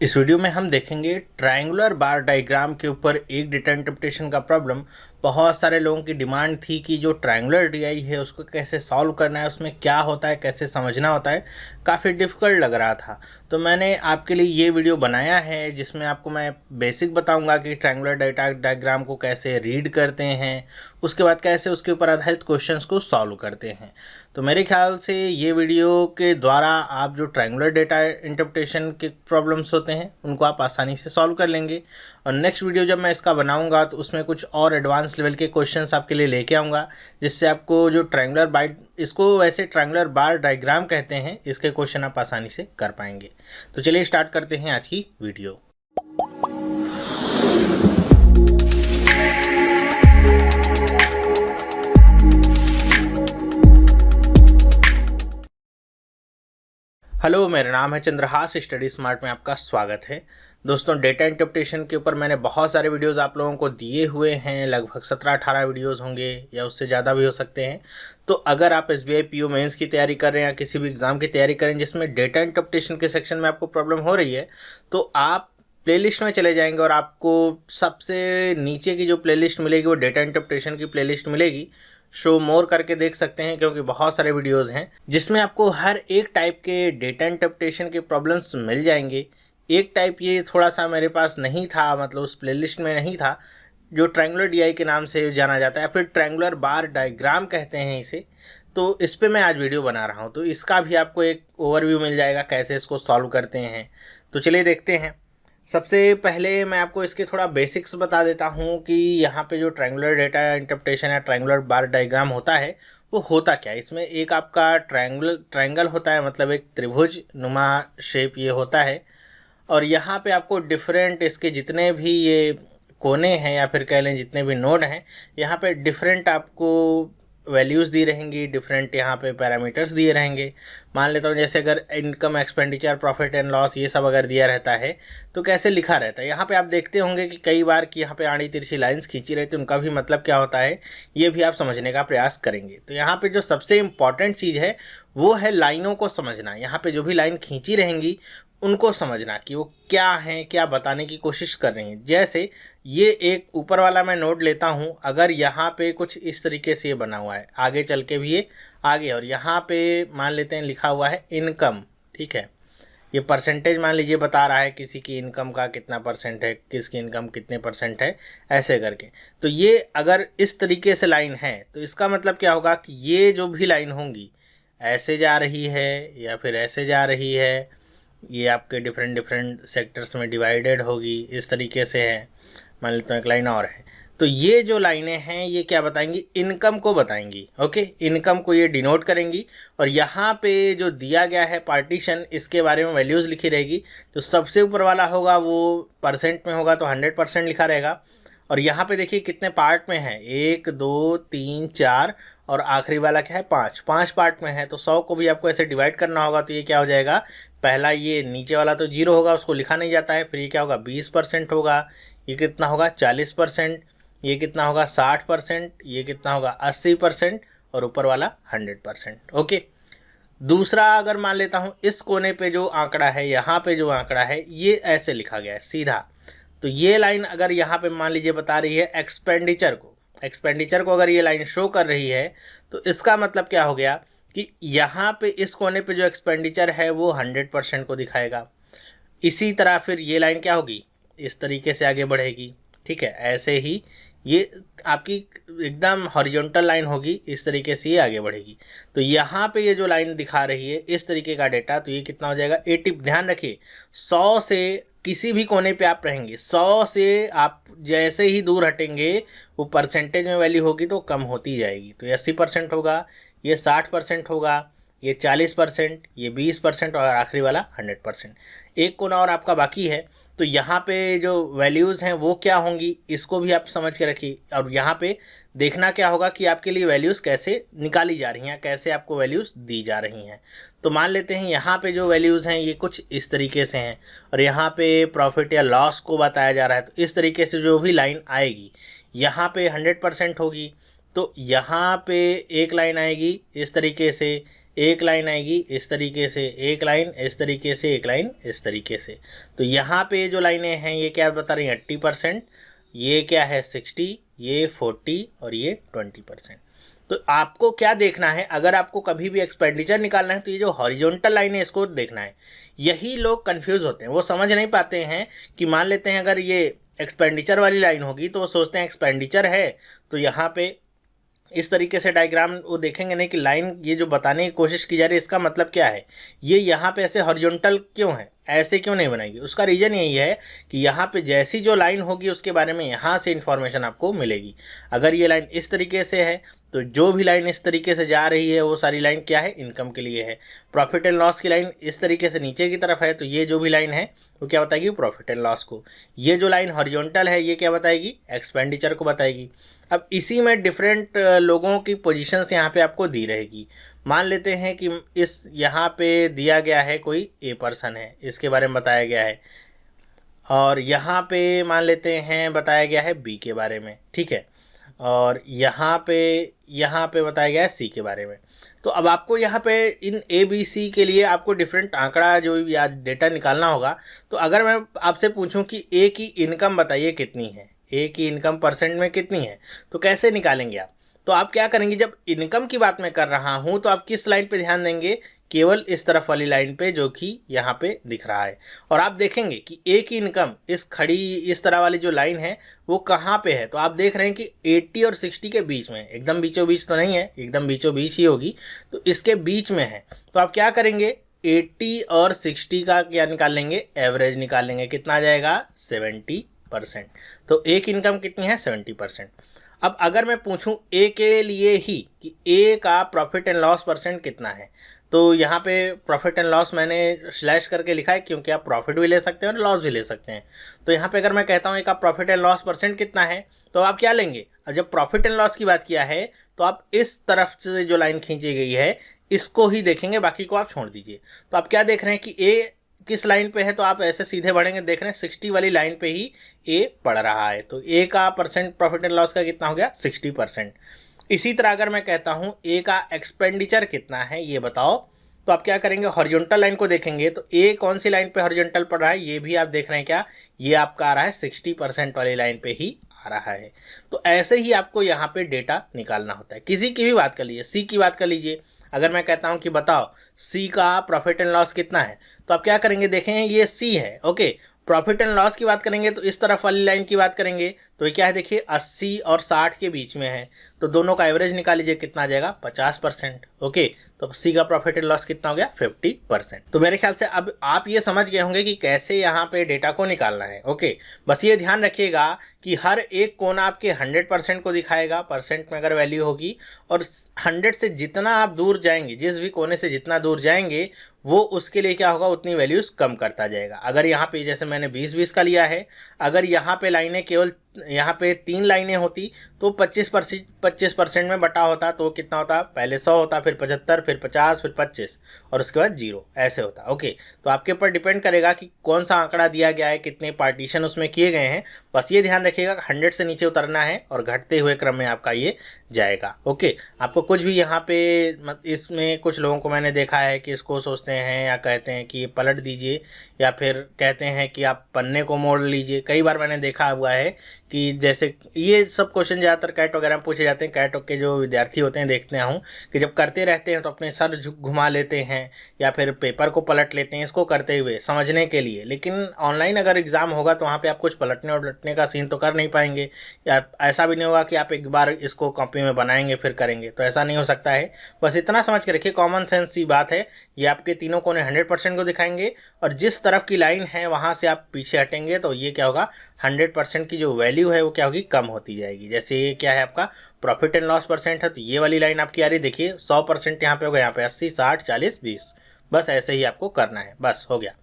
इस वीडियो में हम देखेंगे ट्रायंगुलर बार डायग्राम के ऊपर एक डेटा इंटरप्रिटेशन का प्रॉब्लम। बहुत सारे लोगों की डिमांड थी कि जो ट्रायंगुलर डीआई है उसको कैसे सॉल्व करना है, उसमें क्या होता है, कैसे समझना होता है। काफ़ी डिफ़िकल्ट लग रहा था, तो मैंने आपके लिए ये वीडियो बनाया है जिसमें आपको मैं बेसिक बताऊंगा कि ट्रायंगुलर डेटा डायग्राम को कैसे रीड करते हैं, उसके बाद कैसे उसके ऊपर आधारित क्वेश्चंस को सॉल्व करते हैं। तो मेरे ख्याल से ये वीडियो के द्वारा आप जो ट्रायंगुलर डेटा इंटरप्रिटेशन के प्रॉब्लम्स होते हैं उनको आप आसानी से सॉल्व कर लेंगे। और नेक्स्ट वीडियो जब मैं इसका बनाऊंगा तो उसमें कुछ और एडवांस लेवल के क्वेश्चंस आपके लिए लेके आऊँगा, जिससे आपको जो ट्रायंगुलर बार, इसको वैसे ट्रायंगुलर बार डायग्राम कहते हैं, इसके क्वेश्चन आप आसानी से कर पाएंगे। तो चलिए स्टार्ट करते हैं आज की वीडियो। हेलो, मेरा नाम है चंद्रहास, स्टडी स्मार्ट में आपका स्वागत है। दोस्तों, डेटा इंटरप्रिटेशन के ऊपर मैंने बहुत सारे वीडियोस आप लोगों को दिए हुए हैं, लगभग 17-18 वीडियोस होंगे या उससे ज़्यादा भी हो सकते हैं। तो अगर आप एसबीआई पीओ मेंस की तैयारी कर रहे हैं या किसी भी एग्ज़ाम की तैयारी कर रहे हैं जिसमें डेटा इंटरप्रिटेशन के सेक्शन में आपको प्रॉब्लम हो रही है, तो आप प्लेलिस्ट में चले जाएंगे और आपको सबसे नीचे की जो प्लेलिस्ट मिलेगी वो डेटा इंटरप्रिटेशन की प्लेलिस्ट मिलेगी। शो मोर करके देख सकते हैं, क्योंकि बहुत सारे वीडियोस हैं जिसमें आपको हर एक टाइप के डेटा इंटरप्रिटेशन के प्रॉब्लम्स मिल जाएंगे। एक टाइप ये थोड़ा सा मेरे पास नहीं था, मतलब उस प्लेलिस्ट में नहीं था, जो ट्रायंगुलर डीआई के नाम से जाना जाता है, फिर ट्रायंगुलर बार डायग्राम कहते हैं इसे। तो इस पे मैं आज वीडियो बना रहा हूँ, तो इसका भी आपको एक ओवरव्यू मिल जाएगा कैसे इसको सॉल्व करते हैं। तो चलिए देखते हैं। सबसे पहले मैं आपको इसके थोड़ा बेसिक्स बता देता हूँ कि यहाँ पे जो ट्रायंगुलर डेटा इंटरप्रिटेशन या ट्रायंगुलर बार डायग्राम होता है वो होता क्या है। इसमें एक आपका ट्रायंगल होता है, मतलब एक त्रिभुज नुमा शेप ये होता है, और यहाँ पे आपको डिफरेंट इसके जितने भी ये कोने हैं या फिर कह लें जितने भी नोड हैं, यहाँ पे डिफरेंट आपको वैल्यूज़ दी रहेंगी, डिफरेंट यहाँ पे पैरामीटर्स दिए रहेंगे। मान लेता हूँ जैसे अगर income, expenditure, profit and loss ये सब अगर दिया रहता है तो कैसे लिखा रहता है। यहाँ पे आप देखते होंगे कि कई बार कि यहाँ पे आड़ी तिरछी लाइंस खींची रहती है, उनका भी मतलब क्या होता है ये भी आप समझने का प्रयास करेंगे। तो यहाँ पे जो सबसे इम्पॉर्टेंट चीज़ है वो है लाइनों को समझना। यहाँ पे जो भी लाइन खींची रहेंगी उनको समझना कि वो क्या हैं, क्या बताने की कोशिश कर रही हैं। जैसे ये एक ऊपर वाला मैं नोट लेता हूँ, अगर यहाँ पे कुछ इस तरीके से ये बना हुआ है, आगे चल के भी ये आगे, और यहाँ पे मान लेते हैं लिखा हुआ है इनकम, ठीक है। ये परसेंटेज मान लीजिए बता रहा है किसी की इनकम का कितना परसेंट है, किसकी इनकम कितने परसेंट है, ऐसे करके। तो ये अगर इस तरीके से लाइन है तो इसका मतलब क्या होगा कि ये जो भी लाइन होंगी ऐसे जा रही है या फिर ऐसे जा रही है, ये आपके डिफरेंट सेक्टर्स में डिवाइडेड होगी, इस तरीके से है। मान लेते हैं एक लाइन और है, तो ये जो लाइनें हैं ये क्या बताएंगी, इनकम को बताएंगी। ओके, इनकम को ये डिनोट करेंगी। और यहाँ पे जो दिया गया है पार्टीशन, इसके बारे में वैल्यूज़ लिखी रहेगी। जो सबसे ऊपर वाला होगा वो परसेंट में होगा तो 100% लिखा रहेगा। और यहाँ पे देखिए कितने पार्ट में है, 1 2 3 4, और आखिरी वाला क्या है 5 पार्ट में है। तो 100 को भी आपको ऐसे डिवाइड करना होगा, तो ये क्या हो जाएगा, पहला ये नीचे वाला तो 0 होगा, उसको लिखा नहीं जाता है। फिर ये क्या होगा 20% होगा, ये कितना होगा 40%, ये कितना होगा 60%, ये कितना होगा 80%, और ऊपर वाला 100%। ओके, दूसरा अगर मान लेता हूँ इस कोने पे जो आंकड़ा है, यहाँ पे जो आंकड़ा है ये ऐसे लिखा गया है सीधा। तो ये लाइन अगर यहाँ पे मान लीजिए बता रही है एक्सपेंडिचर को अगर ये लाइन शो कर रही है, तो इसका मतलब क्या हो गया कि यहाँ पे इस कोने पे जो एक्सपेंडिचर है वो 100% को दिखाएगा। इसी तरह फिर ये लाइन क्या होगी, इस तरीके से आगे बढ़ेगी, ठीक है। ऐसे ही ये आपकी एकदम हॉरिजॉन्टल लाइन होगी, इस तरीके से ये आगे बढ़ेगी। तो यहाँ पे ये जो लाइन दिखा रही है इस तरीके का डेटा, तो ये कितना हो जाएगा 80। ध्यान रखिए 100 से किसी भी कोने पे आप रहेंगे, 100 से आप जैसे ही दूर हटेंगे वो परसेंटेज में वैल्यू होगी तो कम होती जाएगी। तो ये 80% होगा, ये 60% होगा, ये 40%, ये 20%, और आखिरी वाला 100%। एक कोना और आपका बाकी है, तो यहाँ पे जो वैल्यूज़ हैं वो क्या होंगी इसको भी आप समझ के रखिए। और यहाँ पे देखना क्या होगा कि आपके लिए वैल्यूज़ कैसे निकाली जा रही हैं, कैसे आपको वैल्यूज़ दी जा रही हैं। तो मान लेते हैं यहाँ पे जो वैल्यूज़ हैं ये कुछ इस तरीके से हैं, और यहाँ पे प्रॉफिट या लॉस को बताया जा रहा है। तो इस तरीके से जो भी लाइन आएगी यहाँ पे 100% होगी, तो यहाँ पे एक लाइन आएगी इस तरीके से, एक लाइन आएगी इस तरीके से, एक लाइन इस तरीके से, एक लाइन इस तरीके से। तो यहाँ पे जो लाइनें हैं ये क्या बता रही हैं 80%, ये क्या है 60, ये 40 और ये 20%। तो आपको क्या देखना है, अगर आपको कभी भी एक्सपेंडिचर निकालना है तो ये जो हॉरिजॉन्टल लाइन है इसको देखना है। यही लोग कंफ्यूज होते हैं, वो समझ नहीं पाते हैं कि मान लेते हैं अगर ये एक्सपेंडिचर वाली लाइन होगी तो वो सोचते हैं एक्सपेंडिचर है तो यहाँ पे इस तरीके से डायग्राम वो देखेंगे नहीं कि लाइन ये जो बताने की कोशिश की जा रही है इसका मतलब क्या है, ये यहाँ पे ऐसे हॉरिजॉन्टल क्यों है, ऐसे क्यों नहीं बनाएगी। उसका रीज़न यही है कि यहाँ पे जैसी जो लाइन होगी उसके बारे में यहाँ से इन्फॉर्मेशन आपको मिलेगी। अगर ये लाइन इस तरीके से है तो जो भी लाइन इस तरीके से जा रही है वो सारी लाइन क्या है, इनकम के लिए है। प्रॉफिट एंड लॉस की लाइन इस तरीके से नीचे की तरफ है तो ये जो भी लाइन है वो क्या बताएगी, प्रॉफिट एंड लॉस को। ये जो लाइन हॉरिजॉन्टल है ये क्या बताएगी, एक्सपेंडिचर को बताएगी। अब इसी में डिफरेंट लोगों की पोजीशंस यहाँ पे आपको दी रहेगी। मान लेते हैं कि इस यहाँ पे दिया गया है कोई ए पर्सन है, इसके बारे में बताया गया है, और यहाँ पे मान लेते हैं बताया गया है बी के बारे में, ठीक है, और यहाँ पे बताया गया है सी के बारे में। तो अब आपको यहाँ पे इन ए बी सी के लिए आपको डिफरेंट आंकड़ा जो या डेटा निकालना होगा। तो अगर मैं आपसे पूछूं कि ए की इनकम बताइए कितनी है, ए की इनकम परसेंट में कितनी है, तो कैसे निकालेंगे आप। तो आप क्या करेंगे, जब इनकम की बात मैं कर रहा हूँ तो आप किस लाइन पे ध्यान देंगे, केवल इस तरफ वाली लाइन पे जो कि यहाँ पे दिख रहा है। और आप देखेंगे कि ए की इनकम इस खड़ी इस तरह वाली जो लाइन है वो कहाँ पे है। तो आप देख रहे हैं कि 80 और 60 के बीच में, एकदम बीचों बीच तो नहीं है, एकदम बीचों बीच ही होगी, तो इसके बीच में है। तो आप क्या करेंगे, 80 और 60 का क्या निकाल लेंगे, एवरेज निकाल लेंगे। कितना आ जाएगा, 70%। तो ए की इनकम कितनी है, 70%। अब अगर मैं पूछूं ए के लिए ही कि ए का प्रॉफिट एंड लॉस परसेंट कितना है, तो यहाँ पे प्रॉफिट एंड लॉस मैंने स्लैश करके लिखा है क्योंकि आप प्रॉफिट भी ले सकते हैं और लॉस भी ले सकते हैं। तो यहाँ पे अगर मैं कहता हूँ ए का प्रॉफिट एंड लॉस परसेंट कितना है, तो आप क्या लेंगे, और जब प्रॉफिट एंड लॉस की बात किया है तो आप इस तरफ से जो लाइन खींची गई है इसको ही देखेंगे, बाकी को आप छोड़ दीजिए। तो आप क्या देख रहे हैं कि ए किस लाइन पे है, तो आप ऐसे सीधे बढ़ेंगे, देख रहे हैं 60 वाली लाइन पे ही ए पड़ रहा है। तो ए का परसेंट प्रॉफिट एंड लॉस का कितना हो गया, 60%। इसी तरह अगर मैं कहता हूँ ए का एक्सपेंडिचर कितना है ये बताओ, तो आप क्या करेंगे, हॉरिजॉन्टल लाइन को देखेंगे। तो ए कौन सी लाइन पे हॉरिजॉन्टल पड़ रहा है ये भी आप देख रहे हैं, क्या ये आपका आ रहा है 60% वाली लाइन पे ही आ रहा है। तो ऐसे ही आपको यहाँ पे डेटा निकालना होता है। किसी की भी बात कर लीजिए, सी की बात कर लीजिए। अगर मैं कहता हूँ कि बताओ सी का प्रॉफिट एंड लॉस कितना है, तो आप क्या करेंगे, देखें ये सी है, ओके। प्रॉफिट एंड लॉस की बात करेंगे तो इस तरफ वाली लाइन की बात करेंगे तो ये क्या है, देखिए 80 और 60 के बीच में है। तो दोनों का एवरेज निकाल लीजिए, कितना आ जाएगा, 50%, ओके। तो सी का प्रॉफिट एंड लॉस कितना हो गया, 50%। तो मेरे ख्याल से अब आप ये समझ गए होंगे कि कैसे यहाँ पे डेटा को निकालना है, ओके। बस ये ध्यान रखिएगा कि हर एक कोना आपके 100% को दिखाएगा, परसेंट में अगर वैल्यू होगी, और 100 से जितना आप दूर जाएंगे, जिस भी कोने से जितना दूर जाएंगे वो उसके लिए क्या होगा, उतनी वैल्यूज़ कम करता जाएगा। अगर यहाँ पे जैसे मैंने 20-20 का लिया है, अगर यहाँ पे लाइनें केवल यहाँ पे 3 लाइनें होती तो 25% में बटा होता, तो कितना होता, पहले 100 होता, फिर 75, फिर 50, फिर 25 और उसके बाद 0, ऐसे होता, ओके। तो आपके ऊपर डिपेंड करेगा कि कौन सा आंकड़ा दिया गया है, कितने पार्टीशन उसमें किए गए हैं। बस ये ध्यान रखिएगा 100 से नीचे उतरना है और घटते हुए क्रम में आपका ये जाएगा, ओके। आपको कुछ भी यहाँ पे इसमें कुछ लोगों को मैंने देखा है कि इसको सोचते हैं या कहते हैं कि ये पलट दीजिए, या फिर कहते हैं कि आप पन्ने को मोड़ लीजिए। कई बार मैंने देखा हुआ है कि जैसे ये सब क्वेश्चन ज़्यादातर कैट वगैरह में पूछे जाते हैं, कैट के जो विद्यार्थी होते हैं देखते हूँ कि जब करते रहते हैं तो अपने सर घुमा लेते हैं या फिर पेपर को पलट लेते हैं इसको करते हुए समझने के लिए। लेकिन ऑनलाइन अगर एग्ज़ाम होगा तो वहाँ पे आप कुछ पलटने और उलटने का सीन तो कर नहीं पाएंगे, या ऐसा भी नहीं होगा कि आप एक बार इसको कॉपी में बनाएंगे फिर करेंगे, तो ऐसा नहीं हो सकता है। बस इतना समझ के रखिए, कॉमन सेंस की बात है। ये आपके तीनों कोने 100% को दिखाएंगे और जिस तरफ की लाइन है वहाँ से आप पीछे हटेंगे तो ये क्या होगा, 100% की जो वैल्यू है वो क्या होगी, कम होती जाएगी। जैसे ये क्या है आपका प्रॉफिट एंड लॉस परसेंट है, तो ये वाली लाइन आपकी आ रही, देखिए 100% यहाँ पे होगा, यहाँ पे 80, 60, 40, 20, बस ऐसे ही आपको करना है, बस हो गया।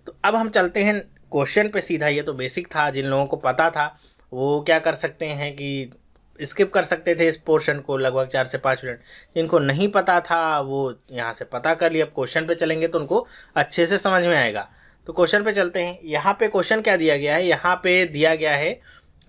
तो अब हम चलते हैं क्वेश्चन पे सीधा। ये तो बेसिक था, जिन लोगों को पता था वो क्या कर सकते हैं कि स्किप कर सकते थे इस पोर्शन को लगभग 4 से 5 मिनट। जिनको नहीं पता था वो यहाँ से पता कर लिया। अब क्वेश्चन पे चलेंगे तो उनको अच्छे से समझ में आएगा। तो क्वेश्चन पे चलते हैं। यहाँ पे क्वेश्चन क्या दिया गया है, यहाँ पे दिया गया है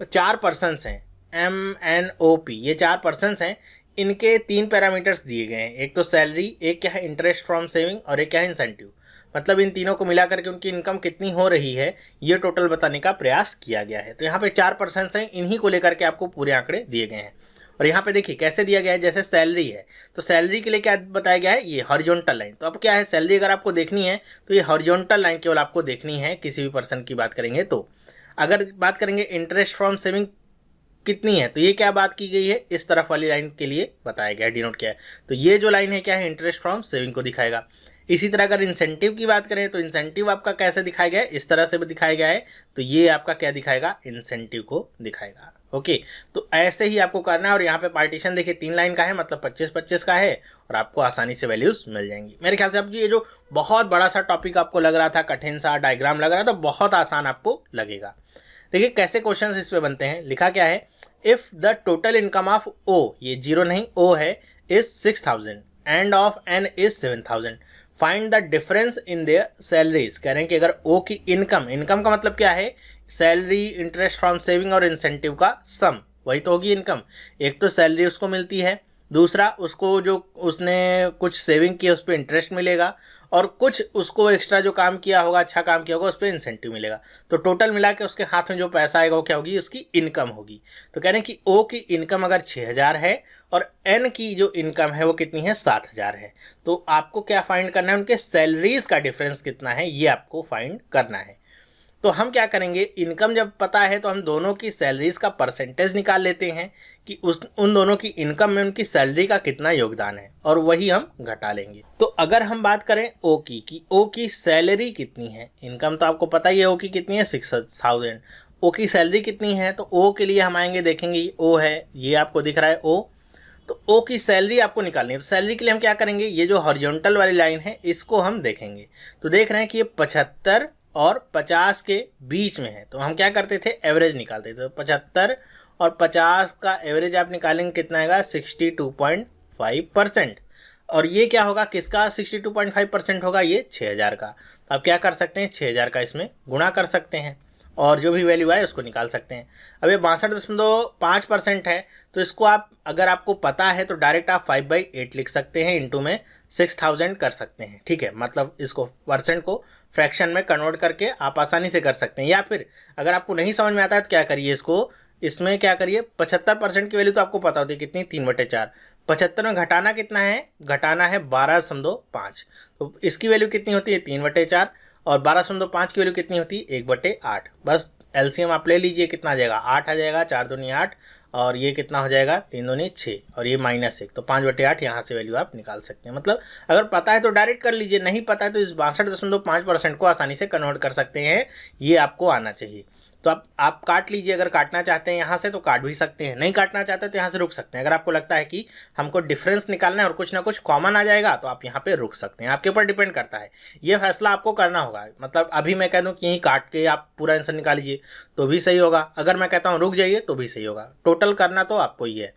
4 पर्सन्स हैं, MNOP, ये 4 पर्सन्स हैं। इनके 3 पैरामीटर्स दिए गए हैं, एक तो सैलरी, एक क्या है इंटरेस्ट फ्रॉम सेविंग और एक क्या है इंसेंटिव। मतलब इन तीनों को मिला करके उनकी इनकम कितनी हो रही है ये टोटल बताने का प्रयास किया गया है। तो यहाँ पे 4% हैं, इन्हीं को लेकर के आपको पूरे आंकड़े दिए गए हैं। और यहाँ पे देखिए कैसे दिया गया है, जैसे सैलरी है तो सैलरी के लिए क्या बताया गया है, ये हॉरिजॉन्टल लाइन। तो अब क्या है, सैलरी अगर आपको देखनी है तो ये हॉरिजॉन्टल लाइन केवल आपको देखनी है किसी भी पर्सन की बात करेंगे तो। अगर बात करेंगे इंटरेस्ट फ्रॉम सेविंग कितनी है, तो ये क्या बात की गई है, इस तरफ वाली लाइन के लिए बताया गया है, डिनोट किया है। तो ये जो लाइन है क्या है, इंटरेस्ट फ्रॉम सेविंग को दिखाएगा। इसी तरह अगर इंसेंटिव की बात करें तो इंसेंटिव आपका कैसे दिखाया गया है, इस तरह से भी दिखाया गया है। तो ये आपका क्या दिखाएगा, इंसेंटिव को दिखाएगा। ओके, तो ऐसे ही आपको करना है। और यहाँ पे पार्टीशन देखिए 3 लाइन का है, मतलब 25-25 का है, और आपको आसानी से वैल्यूज मिल जाएंगी। मेरे ख्याल से अब ये जो बहुत बड़ा सा टॉपिक आपको लग रहा था, कठिन सा डायग्राम लग रहा था, बहुत आसान आपको लगेगा। देखिए कैसे क्वेश्चन इस पे बनते हैं। लिखा क्या है, if the total income of O, ये 0 नहीं ओ है, is 6000 and of N is 7000, find the difference in their salaries. कह रहे हैं कि अगर ओ की इनकम का मतलब क्या है, सैलरी, इंटरेस्ट फ्रॉम सेविंग और इंसेंटिव का सम, वही तो होगी इनकम। एक तो सैलरी उसको मिलती है, दूसरा उसको जो उसने कुछ सेविंग की उस पर इंटरेस्ट मिलेगा, और कुछ उसको एक्स्ट्रा जो काम किया होगा, अच्छा काम किया होगा, उस पर इंसेंटिव मिलेगा। तो टोटल मिला के उसके हाथ में जो पैसा आएगा वो क्या होगी, उसकी इनकम होगी। तो कह रहे हैं कि ओ की इनकम अगर 6000 है और एन की जो इनकम है वो कितनी है, 7000 है। तो आपको क्या फाइंड करना है, उनके सैलरीज का डिफरेंस कितना है ये आपको फाइंड करना है। तो हम क्या करेंगे, इनकम जब पता है तो हम दोनों की सैलरीज का परसेंटेज निकाल लेते हैं कि उन दोनों की इनकम में उनकी सैलरी का कितना योगदान है, और वही हम घटा लेंगे। तो अगर हम बात करें ओ की, कि ओ की सैलरी कितनी है, इनकम तो आपको पता ही है ओ की कितनी है 6000, ओ की सैलरी कितनी है, तो ओ के लिए हम आएंगे, देखेंगे ओ है, ये आपको दिख रहा है ओ, तो ओ की सैलरी आपको निकालनी है। तो सैलरी के लिए हम क्या करेंगे, ये जो हॉरिजॉन्टल वाली लाइन है इसको हम देखेंगे। तो देख रहे हैं कि ये 75 और 50 के बीच में है, तो हम क्या करते थे, एवरेज निकालते थे। तो 75 और 50 का एवरेज आप निकालेंगे, कितना आएगा, 62.5%। और ये क्या होगा, किसका 62.5% होगा, ये 6000 का। अब क्या कर सकते हैं, 6000 का इसमें गुणा कर सकते हैं और जो भी वैल्यू आए उसको निकाल सकते हैं। अब ये 62.5% है, तो इसको आप, अगर आपको पता है तो डायरेक्ट आप 5/8 लिख सकते हैं, इंटू में 6000 कर सकते हैं। ठीक है, मतलब इसको परसेंट को फ्रैक्शन में कन्वर्ट करके आप आसानी से कर सकते हैं। या फिर अगर आपको नहीं समझ में आता है तो क्या करिए, इसको इसमें क्या करिए, 75% की वैल्यू तो आपको पता होती है कितनी, 3/4। 75 में घटाना कितना है, घटाना है 12.5, तो इसकी वैल्यू कितनी होती है, 3/4। और 12.5 की वैल्यू कितनी होती है, 1/8। बस एलसीएम आप ले लीजिए, कितना आ जाएगा, 8 आ जाएगा, 4 दूनी 8, और ये कितना हो जाएगा, 3 दूनी 6, और ये -1, तो 5/8 यहाँ से वैल्यू आप निकाल सकते हैं। मतलब अगर पता है तो डायरेक्ट कर लीजिए, नहीं पता है तो इस 62.5% को आसानी से कन्वर्ट कर सकते हैं, ये आपको आना चाहिए। तो आप काट लीजिए, अगर काटना चाहते हैं यहाँ से तो काट भी सकते हैं, नहीं काटना चाहते तो यहाँ से रुक सकते हैं। अगर आपको लगता है कि हमको डिफरेंस निकालना है और कुछ ना कुछ कॉमन आ जाएगा तो आप यहाँ पे रुक सकते हैं, आपके ऊपर डिपेंड करता है, ये फैसला आपको करना होगा। मतलब अभी मैं कह दूँ कि यहीं काट के आप पूरा आंसर निकाल लीजिए तो भी सही होगा, अगर मैं कहता हूँ रुक जाइए तो भी सही होगा। टोटल करना तो आपको ही है।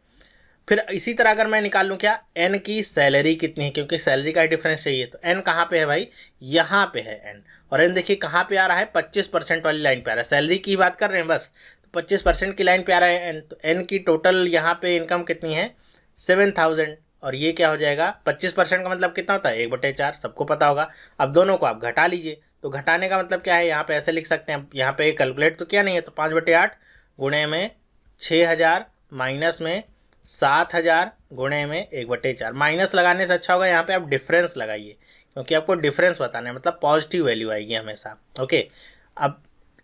फिर इसी तरह अगर मैं निकाल लूँ क्या, एन की सैलरी कितनी है, क्योंकि सैलरी का डिफरेंस चाहिए। तो एन कहाँ पे है भाई, यहाँ पे है एन, और एन देखिए कहाँ पे आ रहा है, 25% वाली लाइन पे आ रहा है। सैलरी की बात कर रहे हैं बस, तो 25% की लाइन पे आ रहा है एन। तो एन की टोटल यहाँ पे इनकम कितनी है, 7000, और ये क्या हो जाएगा, 25% का मतलब कितना होता है, 1/4, सबको पता होगा। अब दोनों को आप घटा लीजिए, तो घटाने का मतलब क्या है, यहाँ पे ऐसे लिख सकते हैं, यहाँ पे कैलकुलेट तो क्या नहीं है, तो 5/8 गुणे में 6000 माइनस में 7000 गुणे में 1/4। माइनस लगाने से अच्छा होगा यहाँ पे आप डिफरेंस लगाइए, क्योंकि आपको डिफरेंस बताना है, मतलब पॉजिटिव वैल्यू आएगी हमेशा। ओके, अब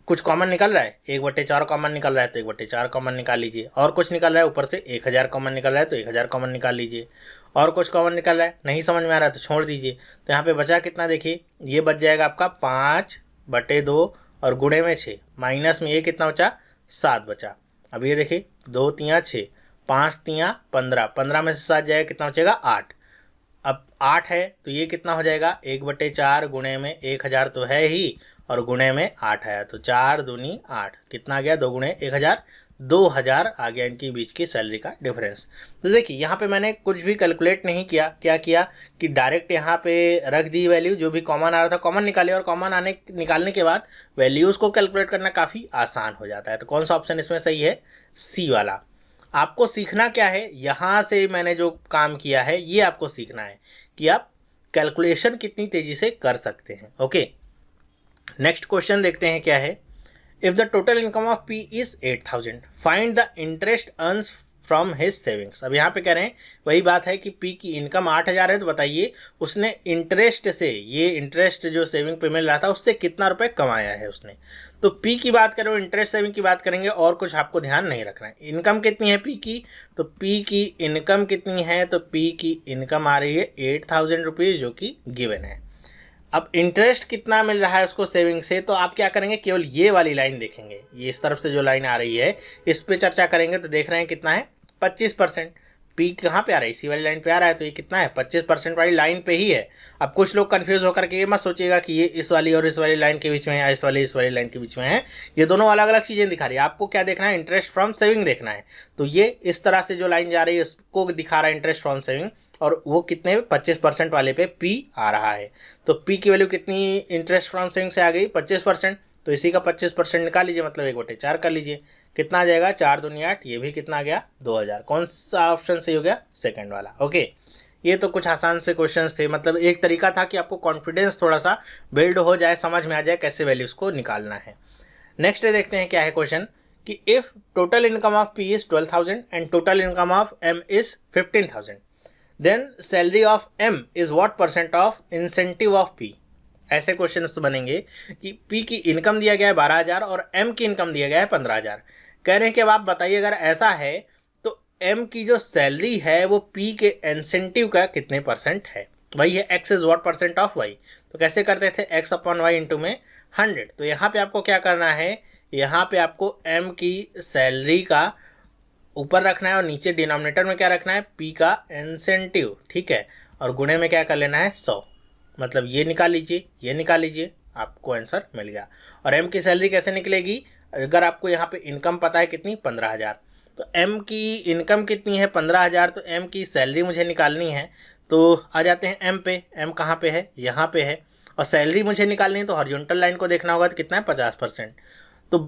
कुछ कॉमन निकल रहा है, 1/4 कॉमन निकल रहा है तो 1/4 कॉमन निकाल लीजिए, और कुछ निकल रहा है ऊपर से 1000 कॉमन निकल रहा है तो 1000 कॉमन निकाल लीजिए, और कुछ कॉमन निकल रहा है नहीं समझ में आ रहा है तो छोड़ दीजिए। तो यहाँ पे बचा कितना, देखिए ये बच जाएगा आपका 5/2 और गुणे में 6, माइनस में ये कितना बचा, 7 बचा। अब ये देखिए 2 3 6, 5 3 15, 15 में से 7 जाएगा, कितना बचेगा, 8। अब 8 है तो ये कितना हो जाएगा, 1/4 गुणे में 1000 तो है ही, और गुणे में 8 आया, तो 4 दूनी 8, कितना आ गया, 2 गुणे 1000, 2000 आ गया इनकी बीच की सैलरी का डिफरेंस। तो देखिए यहाँ पे मैंने कुछ भी कैलकुलेट नहीं किया, क्या किया कि डायरेक्ट यहाँ पे रख दी वैल्यू, जो भी कॉमन आ रहा था कॉमन निकाले, और कॉमन निकालने के बाद वैल्यूज़ को कैलकुलेट करना काफ़ी आसान हो जाता है। तो कौन सा ऑप्शन इसमें सही है, सी वाला। आपको सीखना क्या है, यहाँ से मैंने जो काम किया है ये आपको सीखना है कि आप कैलकुलेशन कितनी तेजी से कर सकते हैं। ओके, नेक्स्ट क्वेश्चन देखते हैं क्या है। If the total income of P is 8,000 find the interest earns from his savings. अब यहाँ पे कह रहे हैं वही बात है कि पी की इनकम 8,000 है, तो बताइए उसने इंटरेस्ट से, ये इंटरेस्ट जो सेविंग पे मिल रहा था उससे कितना रुपए कमाया है उसने। तो पी की बात करें, इंटरेस्ट सेविंग की बात करेंगे, और कुछ आपको ध्यान नहीं रखना है। इनकम कितनी है पी की, तो पी की इनकम कितनी है, तो पी की इनकम आ रही है 8,000 रुपीज़ जो कि गिवन है। अब इंटरेस्ट कितना मिल रहा है उसको सेविंग से, तो आप क्या करेंगे, केवल ये वाली लाइन देखेंगे, ये इस तरफ से जो लाइन आ रही है इस पे चर्चा करेंगे। तो देख रहे हैं कितना है 25%। पी कहाँ पे आ रहा है, इसी वाली लाइन पे आ रहा है, तो ये कितना है 25% वाली लाइन पे ही है। अब कुछ लोग कंफ्यूज होकर के ये मत सोचिएगा कि ये इस वाली और इस वाली लाइन के बीच में है, इस वाली लाइन के बीच में है। ये दोनों अलग अलग चीज़ें दिखा रही है। आपको क्या देखना है, इंटरेस्ट फ्रॉम सेविंग देखना है। तो ये इस तरह से जो लाइन जा रही है इसको दिखा रहा है इंटरेस्ट फ्रॉम सेविंग, और वो कितने 25% वाले पे पी आ रहा है। तो पी की वैल्यू कितनी इंटरेस्ट फ्रॉम सेविंग से आ गई 25%। तो इसी का 25% निकाल लीजिए, मतलब 1/4 कर लीजिए। कितना आ जाएगा 4 दूनी 8, ये भी कितना आ गया 2,000। कौन सा ऑप्शन सही हो गया, सेकंड वाला। ओके, ये तो कुछ आसान से क्वेश्चंस थे, मतलब एक तरीका था कि आपको कॉन्फिडेंस थोड़ा सा बिल्ड हो जाए, समझ में आ जाए कैसे वैल्यूज को निकालना है। नेक्स्ट देखते हैं क्या है क्वेश्चन कि if total income of P is 12,000 and total income of M is 15,000 then salary of M is what percent of incentive of P. ऐसे क्वेश्चन बनेंगे कि पी की इनकम दिया गया है 12,000 और एम की इनकम दिया गया है 15,000। कह रहे हैं कि अब आप बताइए अगर ऐसा है तो एम की जो सैलरी है वो पी के इंसेंटिव का कितने परसेंट है। वही है X is what percent of Y. तो कैसे करते थे, एक्स अपॉन वाई इंटू में 100। तो यहाँ पे आपको क्या करना है, यहाँ पे आपको एम की सैलरी का ऊपर रखना है और नीचे डिनोमिनेटर में क्या रखना है, पी का इंसेंटिव, ठीक है। और गुणे में क्या कर लेना है 100, मतलब ये निकाल लीजिए, ये निकाल लीजिए, आपको आंसर मिल गया। और एम की सैलरी कैसे निकलेगी, अगर आपको यहाँ पे इनकम पता है कितनी 15,000, तो एम की इनकम कितनी है 15,000, तो एम की सैलरी मुझे निकालनी है। तो आ जाते हैं एम पे, एम कहाँ पे है, यहाँ पे है, और सैलरी मुझे निकालनी है तो हॉरिजॉन्टल लाइन को देखना होगा तो कितना है 50%। तो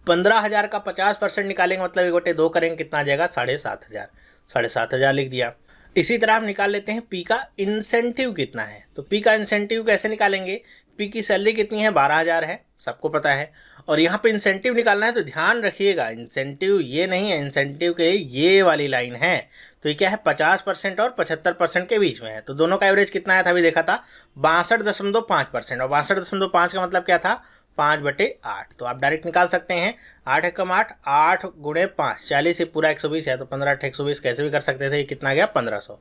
15,000 का 50% निकालेंगे, मतलब 1/2 करेंगे, कितना आ जाएगा 7,500, 7,500 लिख दिया। इसी तरह हम निकाल लेते हैं पी का इंसेंटिव कितना है। तो पी का इंसेंटिव कैसे निकालेंगे, पी की सैलरी कितनी है 12,000 है, सबको पता है, और यहाँ पे इंसेंटिव निकालना है। तो ध्यान रखिएगा इंसेंटिव ये नहीं है, इंसेंटिव के ये वाली लाइन है। तो ये क्या है 50% और 75% के बीच में है। तो दोनों का एवरेज कितना आया था अभी देखा था 62.5%, और 62.5 का मतलब क्या था 5/8। तो आप डायरेक्ट निकाल सकते हैं 8 एकम 8, 8 गुणे 5 40, ये पूरा 120 है, तो 15 8 120 कैसे भी कर सकते थे। ये कितना गया 1500,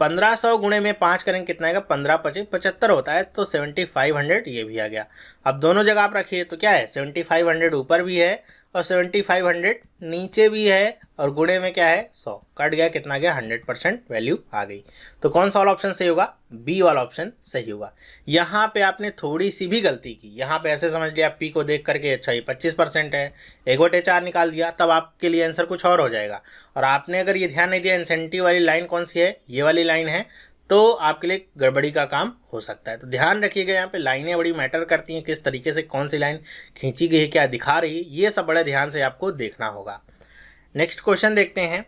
1500 गुणे में 5 करेंगे कितना आएगा 15 25 75 होता है, तो 7500 ये भी आ गया। अब दोनों जगह आप रखिए तो क्या है 7500 ऊपर भी है और 7500 नीचे भी है, और गुणे में क्या है 100, कट गया कितना गया 100% वैल्यू आ गई। तो कौन सा वाला ऑप्शन सही होगा, बी वाला ऑप्शन सही होगा। यहाँ पे आपने थोड़ी सी भी गलती की, यहाँ पे ऐसे समझ लिया पी को देख करके अच्छा ये 25% है, 1/4 निकाल दिया, तब आपके लिए आंसर कुछ और हो जाएगा। और आपने अगर ये ध्यान नहीं दिया इंसेंटिव वाली लाइन कौन सी है, ये वाली लाइन है, तो आपके लिए गड़बड़ी का काम हो सकता है। तो ध्यान रखिएगा, यहाँ पे लाइनें बड़ी मैटर करती हैं, किस तरीके से कौन सी लाइन खींची गई है, क्या दिखा रही है, ये सब बड़े ध्यान से आपको देखना होगा। नेक्स्ट क्वेश्चन देखते हैं,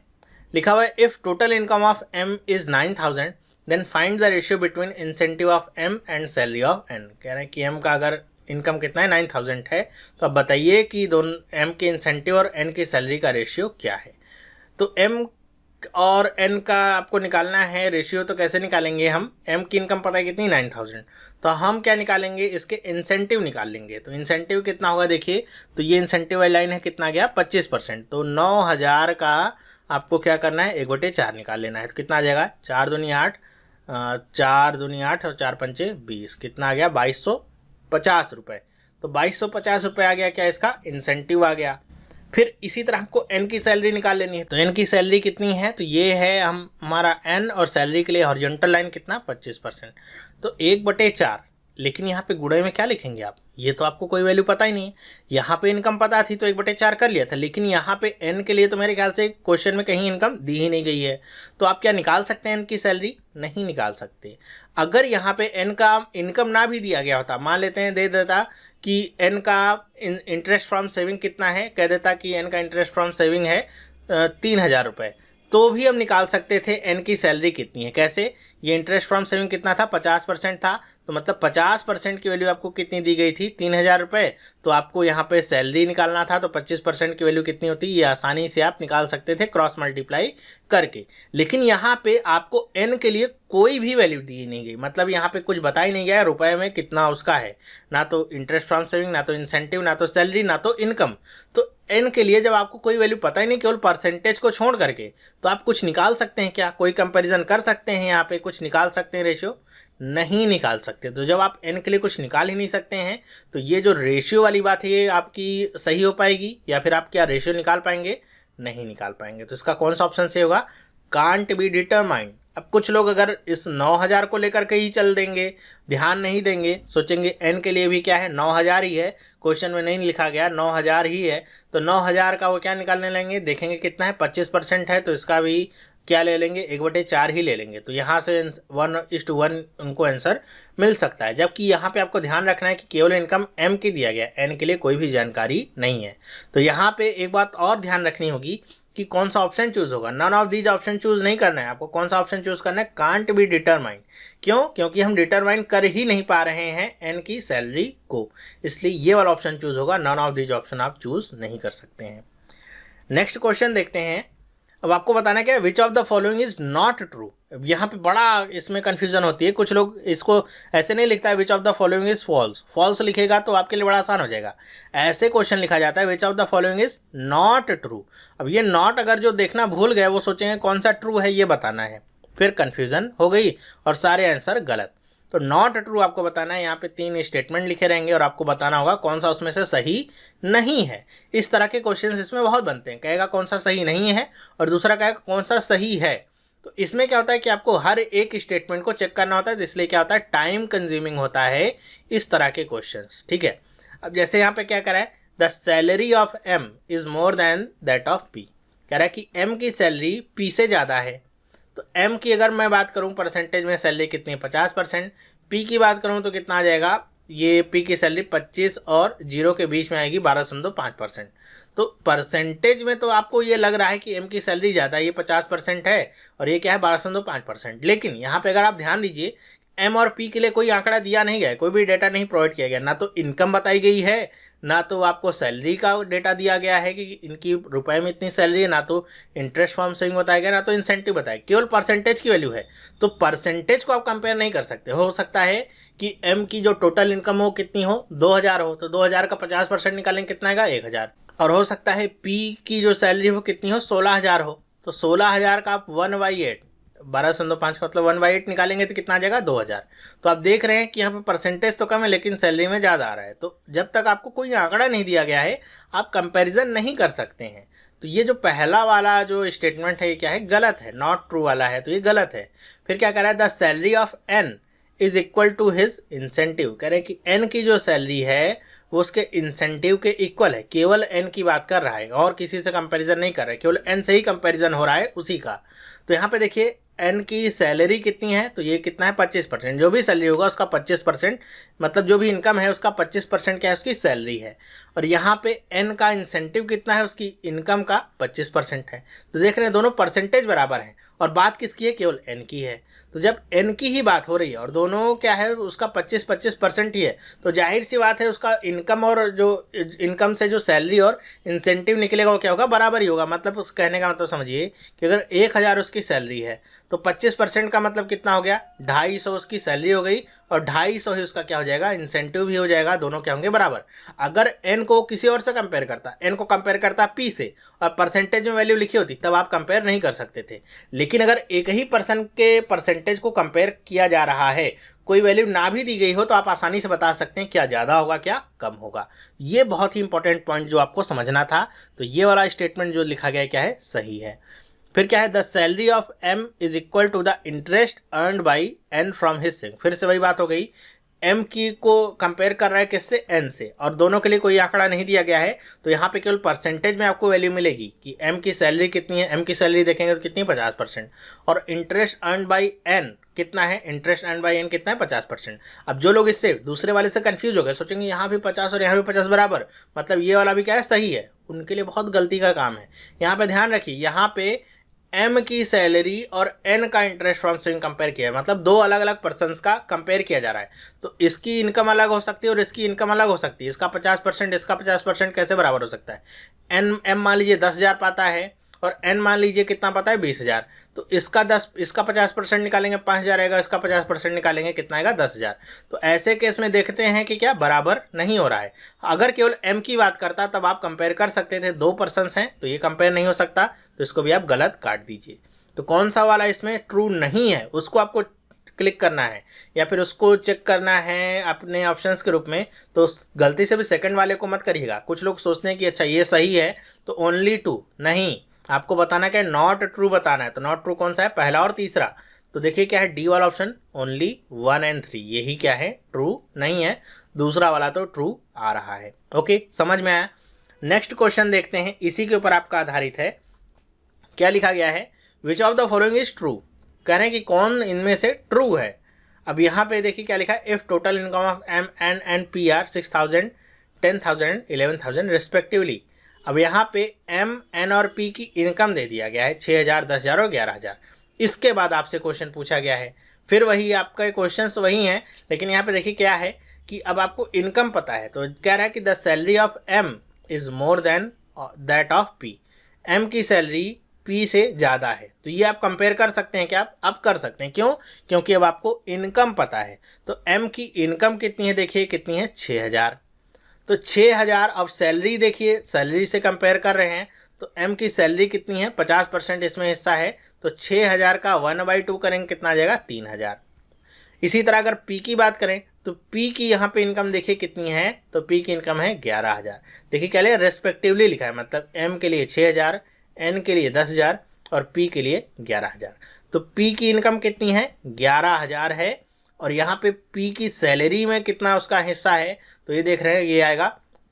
लिखा हुआ है if total income of M is 9,000 then find the ratio between incentive of M and salary of N. कह रहे हैं कि एम का अगर इनकम कितना है 9,000 है, तो अब बताइए कि दोनों एम के इंसेंटिव और एन की सैलरी का रेशियो क्या है। तो एम और एन का आपको निकालना है रेशियो, तो कैसे निकालेंगे हम, एम की इनकम पता है कितनी 9,000, तो हम क्या निकालेंगे इसके इंसेंटिव निकाल लेंगे। तो इंसेंटिव कितना होगा देखिए, तो ये इंसेंटिव वाली लाइन है, कितना गया 25%, तो 9,000 का आपको क्या करना है 1/4 निकाल लेना है। तो कितना आ जाएगा 4 दूनी 8, 4 दूनी 8 और 4 पंचे 20, कितना आ गया 2,250 रुपये। तो 2,250 रुपये आ गया क्या, इसका इंसेंटिव आ गया। फिर इसी तरह हमको एन की सैलरी निकाल लेनी है। तो एन की सैलरी कितनी है, तो ये है हमारा एन, और सैलरी के लिए हॉरिजॉन्टल लाइन कितना 25%, तो 1/4। लेकिन यहाँ पे गुणे में क्या लिखेंगे आप, ये तो आपको कोई वैल्यू पता ही नहीं है। यहाँ पे इनकम पता थी तो 1/4 कर लिया था, लेकिन यहाँ पे एन के लिए तो मेरे ख्याल से क्वेश्चन में कहीं इनकम दी ही नहीं गई है। तो आप क्या निकाल सकते हैं एन की सैलरी, नहीं निकाल सकते। अगर यहाँ पे एन का इनकम ना भी दिया गया होता, मान लेते हैं दे देता कि एन का इंटरेस्ट फ्रॉम सेविंग कितना है, कह देता कि एन का इंटरेस्ट फ्रॉम सेविंग है 3,000 रुपये, तो भी हम निकाल सकते थे एन की सैलरी कितनी है। कैसे? ये इंटरेस्ट फ्रॉम सेविंग कितना था, 50% था, तो मतलब 50% की वैल्यू आपको कितनी दी गई थी, 3,000 रुपये। तो आपको यहाँ पे सैलरी निकालना था, तो 25% की वैल्यू कितनी होती है, ये आसानी से आप निकाल सकते थे क्रॉस मल्टीप्लाई करके। लेकिन यहाँ पे आपको एन के लिए कोई भी वैल्यू दी नहीं गई, मतलब यहाँ पे कुछ बता ही नहीं गया रुपए में कितना उसका है, ना तो इंटरेस्ट फ्रॉम सेविंग, ना तो इंसेंटिव, ना तो सैलरी, ना तो इनकम। तो एन के लिए जब आपको कोई वैल्यू पता ही नहीं, केवल परसेंटेज को छोड़ करके, तो आप कुछ निकाल सकते हैं क्या? कोई कंपैरिजन कर सकते हैं यहाँ पे, कुछ निकाल सकते हैं रेशियो? नहीं निकाल सकते। तो जब आप एन के लिए कुछ निकाल ही नहीं सकते हैं, तो ये जो रेशियो वाली बात है ये आपकी सही हो पाएगी, या फिर आप क्या रेशियो निकाल पाएंगे? नहीं निकाल पाएंगे। तो इसका कौन सा ऑप्शन सही होगा? Can't be determined. अब कुछ लोग अगर इस 9,000 को लेकर के ही चल देंगे, ध्यान नहीं देंगे, सोचेंगे एन के लिए भी क्या है, 9,000 ही है, क्वेश्चन में नहीं लिखा गया 9,000 ही है, तो 9,000 का वो क्या निकालने लेंगे, देखेंगे कितना है, 25% है, तो इसका भी क्या ले लेंगे, 1/4 ही ले लेंगे। तो यहाँ से 1:1 उनको आंसर मिल सकता है। जबकि यहाँ पे आपको ध्यान रखना है कि केवल इनकम एम की दिया गया, एन के लिए कोई भी जानकारी नहीं है। तो यहाँ पे एक बात और ध्यान रखनी होगी कि कौन सा ऑप्शन चूज होगा। None of these option choose नहीं करना है आपको। कौन सा ऑप्शन चूज करना है? Can't be determined. क्यों? क्योंकि हम डिटरमाइन कर ही नहीं पा रहे हैं एन की सैलरी को, इसलिए ये वाला ऑप्शन चूज होगा। नन ऑफ दीज ऑप्शन आप चूज नहीं कर सकते हैं। नेक्स्ट क्वेश्चन देखते हैं। अब आपको बताना क्या है, which of the following is not true. यहाँ पे बड़ा इसमें कन्फ्यूजन होती है, कुछ लोग इसको ऐसे नहीं लिखता है which of the following is false. False लिखेगा तो आपके लिए बड़ा आसान हो जाएगा। ऐसे क्वेश्चन लिखा जाता है which of the following is not true. अब ये नॉट अगर जो देखना भूल गए वो सोचेंगे कौन सा ट्रू है ये बताना है, फिर कन्फ्यूजन हो गई और सारे आंसर गलत। तो नॉट ट्रू आपको बताना है। यहाँ पे 3 स्टेटमेंट लिखे रहेंगे और आपको बताना होगा कौन सा उसमें से सही नहीं है। इस तरह के क्वेश्चंस इसमें बहुत बनते हैं। कहेगा कौन सा सही नहीं है और दूसरा कहेगा कौन सा सही है। तो इसमें क्या होता है कि आपको हर एक स्टेटमेंट को चेक करना होता है, तो इसलिए क्या होता है, टाइम कंज्यूमिंग होता है इस तरह के क्वेश्चंस। ठीक है, अब जैसे यहाँ पे क्या करा है, the salary of M is more than that of P. कह रहा है कि एम की सैलरी पी से ज़्यादा है। तो एम की अगर मैं बात करूं परसेंटेज में सैलरी कितनी है, 50%। पी की बात करूं तो कितना आ जाएगा, ये पी की सैलरी 25 और 0 के बीच में आएगी 12.5%। तो परसेंटेज में तो आपको ये लग रहा है कि एम की सैलरी ज़्यादा, ये 50% है और ये क्या है 12.5%। लेकिन यहाँ पे अगर आप ध्यान दीजिए, एम और पी के लिए कोई आंकड़ा दिया नहीं गया, कोई भी डेटा नहीं प्रोवाइड किया गया, ना तो इनकम बताई गई है, ना तो आपको सैलरी का डेटा दिया गया है कि इनकी रुपए में इतनी सैलरी है, ना तो इंटरेस्ट फॉर्म सेविंग बताया गया, ना तो इंसेंटिव बताया, केवल परसेंटेज की वैल्यू है। तो परसेंटेज को आप कंपेयर नहीं कर सकते। हो सकता है कि एम की जो टोटल इनकम हो कितनी हो, 2,000 हो, तो 2,000 का 50% निकालेंगे कितना आएगा, 1,000। और हो सकता है पी की जो सैलरी हो कितनी हो, 16,000 हो, तो 16,000 का आप 1/8, 12.5 का मतलब 1/8 निकालेंगे तो कितना आ जाएगा, 2,000। तो आप देख रहे हैं कि यहाँ पे परसेंटेज तो कम है लेकिन सैलरी में ज़्यादा आ रहा है। तो जब तक आपको कोई आंकड़ा नहीं दिया गया है आप कंपैरिजन नहीं कर सकते हैं। तो ये जो पहला वाला जो स्टेटमेंट है ये क्या है, गलत है, नॉट ट्रू वाला है, तो ये गलत है। फिर क्या कह रहा है, the salary of N is equal to his incentive. कह रहे हैं कि एन की जो सैलरी है वो उसके इंसेंटिव के इक्वल है। केवल एन की बात कर रहा है और किसी से कंपैरिजन नहीं कर रहा है, केवल एन से ही कंपैरिजन हो रहा है उसी का। तो यहाँ पे देखिए एन की सैलरी कितनी है, तो ये कितना है, 25%। जो भी सैलरी होगा उसका 25%, मतलब जो भी इनकम है उसका 25% क्या है, उसकी सैलरी है। और यहाँ पे एन का इंसेंटिव कितना है, उसकी इनकम का 25% है। तो देख रहे हैं दोनों परसेंटेज बराबर हैं और बात किसकी है, केवल एन की है। तो जब एन की ही बात हो रही है और दोनों क्या है, उसका 25% ही है, तो जाहिर सी बात है उसका इनकम और जो इनकम से जो सैलरी और इंसेंटिव निकलेगा वो क्या होगा, बराबर ही होगा। मतलब उस कहने का मतलब समझिए कि अगर 1,000 उसकी सैलरी है तो 25% का मतलब कितना हो गया, 250 उसकी सैलरी हो गई और 250 ही उसका क्या हो जाएगा, इंसेंटिव भी हो जाएगा, दोनों क्या होंगे, बराबर। अगर एन को किसी और से कंपेयर करता, एन को कंपेयर करता पी से और परसेंटेज में वैल्यू लिखी होती, तब आप कंपेयर नहीं कर सकते थे। लेकिन अगर एक ही पर्सन के परसेंटेज को कंपेयर किया जा रहा है, कोई वैल्यू ना भी दी गई हो, तो आप आसानी से बता सकते हैं क्या ज़्यादा होगा क्या कम होगा। ये बहुत ही इंपॉर्टेंट पॉइंट जो आपको समझना था। तो ये वाला स्टेटमेंट जो लिखा गया क्या है, सही है। फिर क्या है, the salary of M is equal to the interest earned by N from his saving. फिर से वही बात हो गई, एम की को कंपेयर कर रहा है किससे, एन से, और दोनों के लिए कोई आंकड़ा नहीं दिया गया है। तो यहाँ पे केवल परसेंटेज में आपको वैल्यू मिलेगी कि एम की सैलरी कितनी है। एम की सैलरी देखेंगे तो कितनी है, 50%। और इंटरेस्ट अर्न बाई एन कितना है, इंटरेस्ट अर्न बाई एन कितना है, 50%। अब जो लोग इससे दूसरे वाले से कंफ्यूज हो गए, सोचेंगे यहाँ भी 50 और यहाँ भी 50 बराबर, मतलब ये वाला भी क्या है, सही है, उनके लिए बहुत गलती का काम है। यहाँ पे ध्यान रखिए, यहाँ पे एम की सैलरी और एन का इंटरेस्ट फ्रॉम सेविंग कंपेयर किया है, मतलब दो अलग अलग पर्सनस का कंपेयर किया जा रहा है। तो इसकी इनकम अलग हो सकती है और इसकी इनकम अलग हो सकती है। इसका 50%, इसका 50% कैसे बराबर हो सकता है? एम मान लीजिए 10,000 पाता है और एन मान लीजिए कितना पाता है 20,000। तो इसका 50% निकालेंगे 5,000 आएगा, इसका 50% निकालेंगे कितना आएगा 10,000। तो ऐसे केस में देखते हैं कि क्या बराबर नहीं हो रहा है। अगर केवल एम की बात करता तब आप कंपेयर कर सकते थे, दो पर्सनस हैं तो ये कंपेयर नहीं हो सकता, तो इसको भी आप गलत काट दीजिए। तो कौन सा वाला इसमें ट्रू नहीं है उसको आपको क्लिक करना है या फिर उसको चेक करना है अपने ऑप्शंस के रूप में। तो गलती से भी सेकंड वाले को मत करिएगा। कुछ लोग सोचते हैं कि अच्छा ये सही है तो ओनली टू, नहीं, आपको बताना क्या है, नॉट ट्रू बताना है। तो नॉट ट्रू कौन सा है? पहला और तीसरा। तो देखिए क्या है, डी वाला ऑप्शन ओनली 1 और 3, यही क्या है, ट्रू नहीं है। दूसरा वाला तो ट्रू आ रहा है। ओके, समझ में आया। नेक्स्ट क्वेश्चन देखते हैं, इसी के ऊपर आपका आधारित है। क्या लिखा गया है? Which of the following is true. कह रहे हैं कि कौन इनमें से ट्रू है। अब यहाँ पे देखिए क्या लिखा है, if total income of M and P are 6,000, 10,000, 11,000 respectively. अब यहाँ पे एम, एन और पी की इनकम दे दिया गया है 6,000, 10,000 और 11,000। इसके बाद आपसे क्वेश्चन पूछा गया है, फिर वही आपका क्वेश्चंस वही हैं, लेकिन यहाँ पे देखिए क्या है कि अब आपको इनकम पता है। तो कह रहा है कि the salary of M is more than that of P. M की सैलरी पी से ज़्यादा है। तो ये आप कंपेयर कर सकते हैं क्या? आप अब कर सकते हैं। क्यों? क्योंकि अब आपको इनकम पता है। तो एम की इनकम कितनी है, देखिए कितनी है, 6,000। तो 6,000। अब सैलरी देखिए, सैलरी से कंपेयर कर रहे हैं तो एम की सैलरी कितनी है, 50% इसमें हिस्सा है। तो 6,000 का 1/2 करेंगे, कितना आ जाएगा, 3,000। इसी तरह अगर पी की बात करें तो पी की यहाँ पे इनकम देखिए कितनी है, तो पी की इनकम है 11,000। देखिए क्या लिखा, रेस्पेक्टिवली लिखा है, मतलब एम के लिए 6,000, एन के लिए 10,000 और पी के लिए 11,000। तो पी की इनकम कितनी है, 11,000 है। और यहाँ पे पी की सैलरी में कितना उसका हिस्सा है, तो ये देख रहे हैं ये आएगा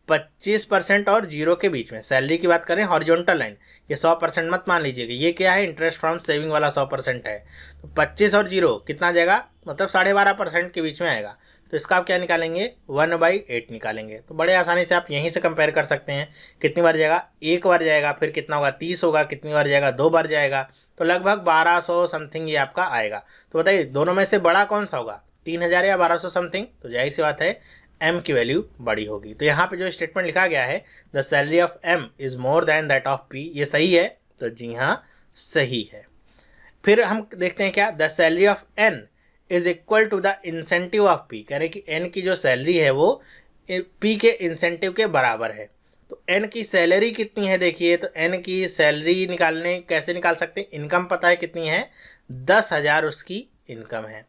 25% और 0 के बीच में। सैलरी की बात करें हॉरिजॉन्टल लाइन, ये 100% मत मान लीजिएगा, ये क्या है, इंटरेस्ट फ्रॉम सेविंग वाला 100% है। तो 25 और 0 कितना जाएगा, मतलब 12.5% के बीच में आएगा। तो इसका आप क्या निकालेंगे, 1/8 निकालेंगे। तो बड़े आसानी से आप यहीं से कंपेयर कर सकते हैं। कितनी बार जाएगा, एक बार जाएगा, फिर कितना होगा, 30 होगा, कितनी बार जाएगा, 2 बार जाएगा, तो लगभग 1200 समथिंग ये आपका आएगा। तो बताइए दोनों में से बड़ा कौन सा होगा, 3,000 या 1200 समथिंग? तो जाहिर सी बात है एम की वैल्यू बड़ी होगी। तो यहाँ पे जो स्टेटमेंट लिखा गया है, the salary of M is more than that of P, ये सही है? तो जी हाँ, सही है। फिर हम देखते हैं क्या, the salary of N is equal to the incentive of P. कह रहे कि एन की जो सैलरी है वो पी के इंसेंटिव के बराबर है। तो एन की सैलरी कितनी है, देखिए, तो एन की सैलरी निकालने कैसे निकाल सकते हैं, इनकम पता है कितनी है, 10,000 उसकी इनकम है।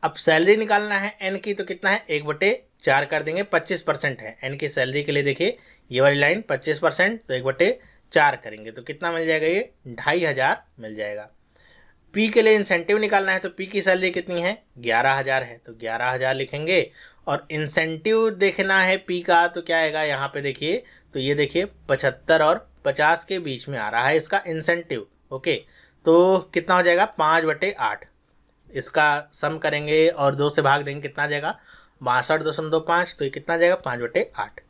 अब सैलरी निकालना है एन की, तो कितना है, 1/4 कर देंगे, 25% है एन की सैलरी के लिए। देखिए ये वाली लाइन 25%, तो 1/4 करेंगे तो कितना मिल जाएगा, ये 2,500 मिल जाएगा। पी के लिए इंसेंटिव निकालना है, तो पी की सैलरी कितनी है, 11,000 है, तो 11,000 लिखेंगे। और इंसेंटिव देखना है पी का, तो क्या आएगा यहाँ पे देखिए, तो ये देखिए 75 और 50 के बीच में आ रहा है इसका इंसेंटिव। ओके, तो कितना हो जाएगा, 5/8। इसका सम करेंगे और 2 से भाग देंगे, कितना आ जाएगा, 62.5। तो ये कितना जाएगा, 5/8।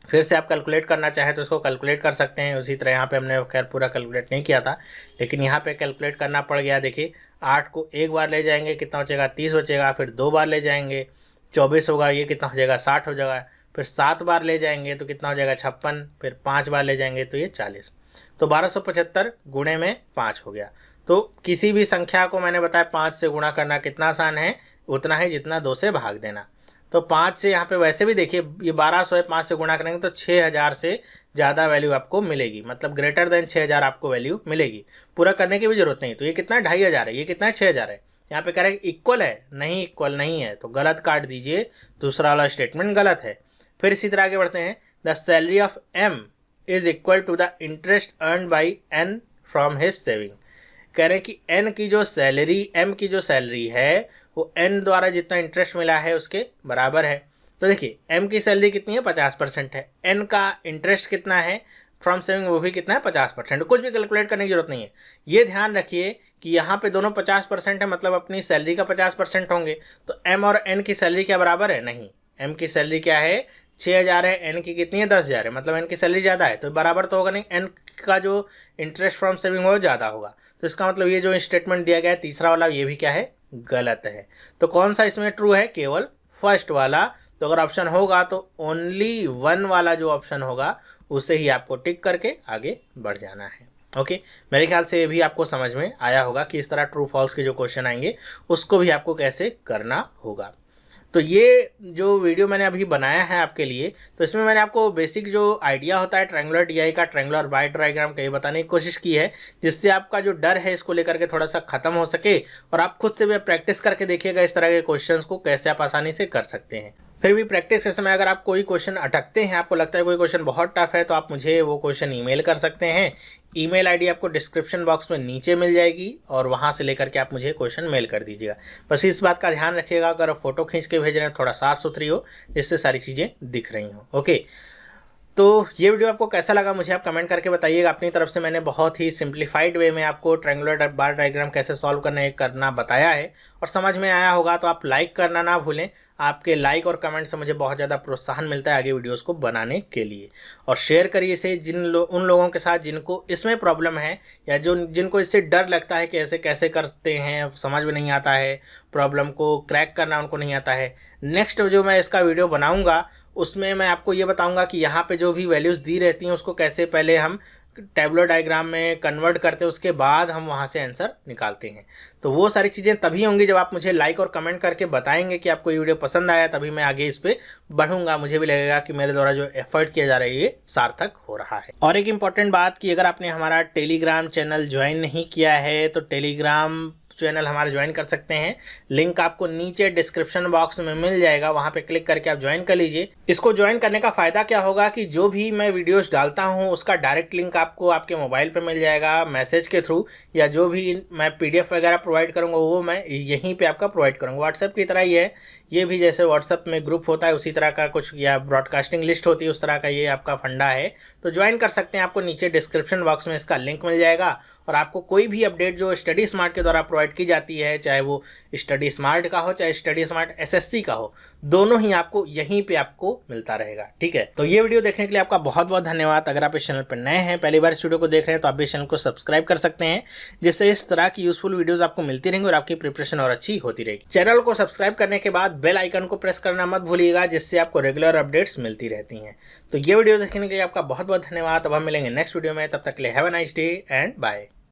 फिर से आप कैलकुलेट करना चाहें तो इसको कैलकुलेट कर सकते हैं। उसी तरह यहाँ पे हमने खैर पूरा कैलकुलेट नहीं किया था, लेकिन यहाँ पे कैलकुलेट करना पड़ गया। देखिए 8 को एक बार ले जाएंगे, कितना बचेगा, 30 बचेगा। फिर 2 बार ले जाएंगे, 24 होगा, ये कितना हो जाएगा, 60 हो जाएगा। फिर 7 बार ले जाएंगे तो कितना हो जाएगा, 56। फिर 5 बार ले जाएंगे तो ये 40। तो 1275 गुणे में 5 हो गया। तो किसी भी संख्या को मैंने बताया 5 से गुणा करना कितना आसान है, उतना ही जितना 2 से भाग देना। तो 5 से यहाँ पे वैसे भी देखिए ये 1200 है, 5 से गुणा करेंगे तो 6,000 से ज़्यादा वैल्यू आपको मिलेगी, मतलब ग्रेटर देन 6,000 आपको वैल्यू मिलेगी। पूरा करने की भी जरूरत नहीं। तो ये कितना है, 2,500 है, ये कितना है, 6,000 है। यहाँ पे कह रहे हैं इक्वल है, नहीं इक्वल नहीं है, तो गलत काट दीजिए, दूसरा वाला स्टेटमेंट गलत है। फिर इसी तरह आगे बढ़ते हैं, the salary of M is equal to the interest earn by N from his saving. कह रहे हैं कि एन की जो सैलरी, एम की जो सैलरी है वो एन द्वारा जितना इंटरेस्ट मिला है उसके बराबर है। तो देखिए एम की सैलरी कितनी है, 50% है। एन का इंटरेस्ट कितना है फ्रॉम सेविंग, वो भी कितना है, 50%। कुछ भी कैलकुलेट करने की जरूरत नहीं है। ये ध्यान रखिए कि यहाँ पे दोनों 50% है, मतलब अपनी सैलरी का 50% होंगे। तो एम और एन की सैलरी क्या बराबर है, नहीं। एम की सैलरी क्या है, 6,000 है, एन की कितनी है 10,000 है, मतलब एन की सैलरी ज़्यादा है तो बराबर तो होगा नहीं, एन का जो इंटरेस्ट फ्रॉम सेविंग हो ज़्यादा होगा। तो इसका मतलब ये जो स्टेटमेंट दिया गया है तीसरा वाला ये भी क्या है, गलत है। तो कौन सा इसमें ट्रू है, केवल फर्स्ट वाला। तो अगर ऑप्शन होगा तो ओनली 1 वाला जो ऑप्शन होगा उसे ही आपको टिक करके आगे बढ़ जाना है। ओके, मेरे ख्याल से ये भी आपको समझ में आया होगा कि इस तरह ट्रू फॉल्स के जो क्वेश्चन आएंगे उसको भी आपको कैसे करना होगा। तो ये जो वीडियो मैंने अभी बनाया है आपके लिए, तो इसमें मैंने आपको बेसिक जो आइडिया होता है ट्रायंगुलर टीआई का, ट्रायंगुलर बाय डायग्राम का, ये बताने की कोशिश की है जिससे आपका जो डर है इसको लेकर के थोड़ा सा खत्म हो सके और आप खुद से भी प्रैक्टिस करके देखिएगा इस तरह के क्वेश्चंस को कैसे आप आसानी से कर सकते हैं। फिर भी प्रैक्टिस के समय अगर आप कोई क्वेश्चन अटकते हैं, आपको लगता है कोई क्वेश्चन बहुत टफ है, तो आप मुझे वो क्वेश्चन ईमेल कर सकते हैं। ईमेल आईडी आपको डिस्क्रिप्शन बॉक्स में नीचे मिल जाएगी और वहाँ से लेकर के आप मुझे क्वेश्चन मेल कर दीजिएगा। बस इस बात का ध्यान रखिएगा अगर आप फोटो खींच के भेज रहे हैं थोड़ा साफ़ सुथरी हो, जिससे सारी चीज़ें दिख रही हों। ओके, तो ये वीडियो आपको कैसा लगा मुझे आप कमेंट करके बताइएगा। अपनी तरफ से मैंने बहुत ही सिंप्लीफाइड वे में आपको ट्रायंगुलर बार डायग्राम कैसे सॉल्व करना बताया है और समझ में आया होगा तो आप लाइक करना ना भूलें। आपके लाइक और कमेंट से मुझे बहुत ज़्यादा प्रोत्साहन मिलता है आगे वीडियोस को बनाने के लिए। और शेयर करिए इसे उन लोगों के साथ जिनको इसमें प्रॉब्लम है या जिनको इससे डर लगता है कि ऐसे कैसे करते हैं, समझ में नहीं आता है, प्रॉब्लम को क्रैक करना उनको नहीं आता है। नेक्स्ट जो मैं इसका वीडियो बनाऊँगा उसमें मैं आपको ये बताऊंगा कि यहाँ पे जो भी वैल्यूज़ दी रहती हैं उसको कैसे पहले हम टैबुलर डायग्राम में कन्वर्ट करते हैं, उसके बाद हम वहाँ से आंसर निकालते हैं। तो वो सारी चीज़ें तभी होंगी जब आप मुझे लाइक और कमेंट करके बताएंगे कि आपको ये वीडियो पसंद आया, तभी मैं आगे इस पर बढ़ूंगा। मुझे भी लगेगा कि मेरे द्वारा जो एफर्ट किया जा रहा है ये सार्थक हो रहा है। और एक इम्पॉर्टेंट बात कि अगर आपने हमारा टेलीग्राम चैनल ज्वाइन नहीं किया है तो टेलीग्राम चैनल हमारा ज्वाइन कर सकते हैं। लिंक आपको नीचे डिस्क्रिप्शन बॉक्स में मिल जाएगा, वहां पे क्लिक करके आप ज्वाइन कर लीजिए। इसको ज्वाइन करने का फ़ायदा क्या होगा कि जो भी मैं वीडियोस डालता हूं उसका डायरेक्ट लिंक आपको आपके मोबाइल पे मिल जाएगा मैसेज के थ्रू, या जो भी मैं PDF वगैरह प्रोवाइड करूंगा वो मैं यहीं पे आपका प्रोवाइड करूंगा। व्हाट्सएप की तरह ही है ये भी, जैसे व्हाट्सएप में ग्रुप होता है उसी तरह का कुछ, या ब्रॉडकास्टिंग लिस्ट होती है उस तरह का ये आपका फंडा है। तो ज्वाइन कर सकते हैं, आपको नीचे डिस्क्रिप्शन बॉक्स में इसका लिंक मिल जाएगा। और आपको कोई भी अपडेट जो स्टडी स्मार्ट के द्वारा प्रोवाइड की जाती है, चाहे वो स्टडी स्मार्ट का हो चाहे स्टडी स्मार्ट SSC का हो, दोनों ही आपको यहीं पे आपको मिलता रहेगा। ठीक है, तो ये वीडियो देखने के लिए आपका बहुत बहुत धन्यवाद। अगर आप इस चैनल पर नए हैं, पहली बार इस वीडियो को देख रहे हैं, तो आप इस चैनल को सब्सक्राइब कर सकते हैं, जिससे इस तरह की यूजफुल वीडियोस आपको मिलती रहेंगी और आपकी प्रिपरेशन और अच्छी होती रहेगी। चैनल को सब्सक्राइब करने के बाद बेल आइकन को प्रेस करना मत भूलिएगा, जिससे आपको रेगुलर अपडेट्स मिलती रहती हैं। तो ये वीडियो देखने के लिए आपका बहुत बहुत धन्यवाद। अब हम मिलेंगे नेक्स्ट वीडियो में, तब तक के लिए have a nice day and bye.